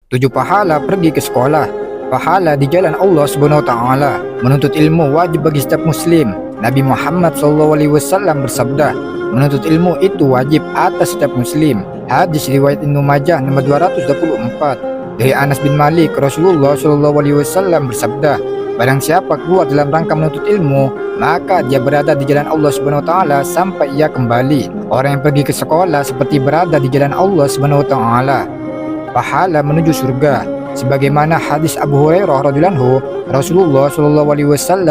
7 pahala pergi ke sekolah. Pahala di jalan Allah Subhanahu wa taala. Menuntut ilmu wajib bagi setiap muslim. Nabi Muhammad SAW bersabda, menuntut ilmu itu wajib atas setiap muslim. Hadis riwayat Ibnu Majah nomor 224. Dari Anas bin Malik, Rasulullah SAW bersabda, barang siapa keluar dalam rangka menuntut ilmu, maka dia berada di jalan Allah Subhanahu wa taala sampai ia kembali. Orang yang pergi ke sekolah seperti berada di jalan Allah Subhanahu wa taala. Pahala menuju surga. Sebagaimana hadis Abu Hurairah radhiyallahu anhu, Rasulullah SAW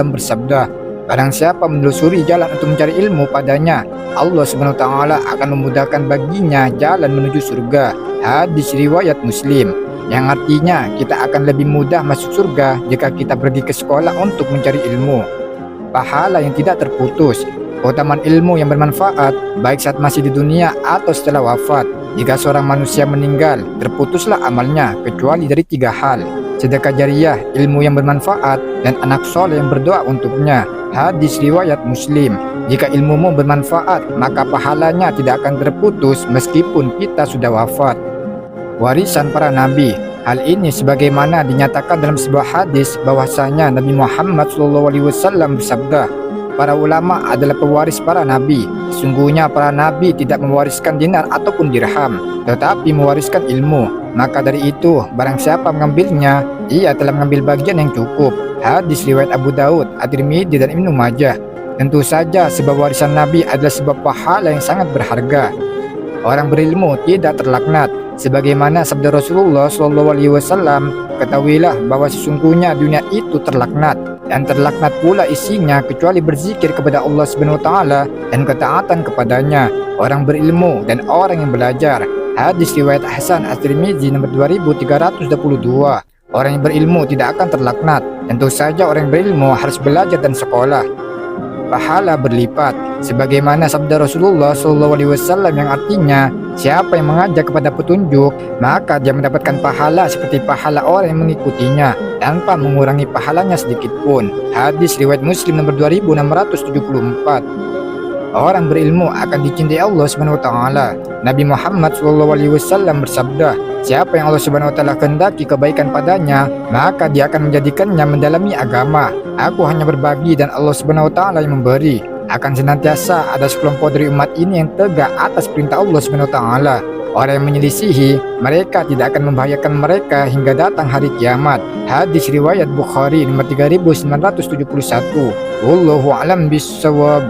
bersabda, barang siapa menelusuri jalan untuk mencari ilmu padanya, Allah Subhanahu wa taala akan memudahkan baginya jalan menuju surga. Hadis riwayat Muslim, yang artinya kita akan lebih mudah masuk surga jika kita pergi ke sekolah untuk mencari ilmu. Pahala yang tidak terputus. Keutamaan ilmu yang bermanfaat baik saat masih di dunia atau setelah wafat. Jika seorang manusia meninggal, terputuslah amalnya kecuali dari 3 hal: sedekah jariyah, ilmu yang bermanfaat, dan anak soleh yang berdoa untuknya. Hadis riwayat Muslim. Jika ilmumu bermanfaat, maka pahalanya tidak akan terputus meskipun kita sudah wafat. Warisan para nabi. Hal ini sebagaimana dinyatakan dalam sebuah hadis bahwasanya Nabi Muhammad SAW bersabda, para ulama adalah pewaris para nabi. Sesungguhnya para nabi tidak mewariskan dinar ataupun dirham, tetapi mewariskan ilmu. Maka dari itu, barang siapa mengambilnya, ia telah mengambil bagian yang cukup. Hadis riwayat Abu Daud, At-Tirmidzi, dan Ibnu Majah. Tentu saja sebab warisan nabi adalah sebuah pahala yang sangat berharga. Orang berilmu tidak terlaknat. Sebagaimana sabda Rasulullah SAW, ketahuilah bahwa sesungguhnya dunia itu terlaknat, dan terlaknat pula isinya kecuali berzikir kepada Allah Subhanahu wa taala dan ketaatan kepadanya, orang berilmu dan orang yang belajar. Hadis riwayat Hasan At-Tirmidzi nomor 2322. Orang yang berilmu tidak akan terlaknat. Tentu saja orang yang berilmu harus belajar dan sekolah. Pahala berlipat. Sebagaimana sabda Rasulullah SAW yang artinya, siapa yang mengajak kepada petunjuk, maka dia mendapatkan pahala seperti pahala orang yang mengikutinya tanpa mengurangi pahalanya sedikit pun. Hadis riwayat Muslim nomor 2674. Orang berilmu akan dicintai Allah Subhanahu wa taala. Nabi Muhammad SAW bersabda, siapa yang Allah Subhanahu wa taala kehendaki kebaikan padanya, maka dia akan menjadikannya mendalami agama. Aku hanya berbagi dan Allah Subhanahu wa taala yang memberi. Akan senantiasa ada sekelompok dari umat ini yang tegak atas perintah Allah Subhanahu wa taala. Orang yang menyelisihi, mereka tidak akan membahayakan mereka hingga datang hari kiamat. Hadis riwayat Bukhari nomor 3971. Wallahu a'lam bishawab.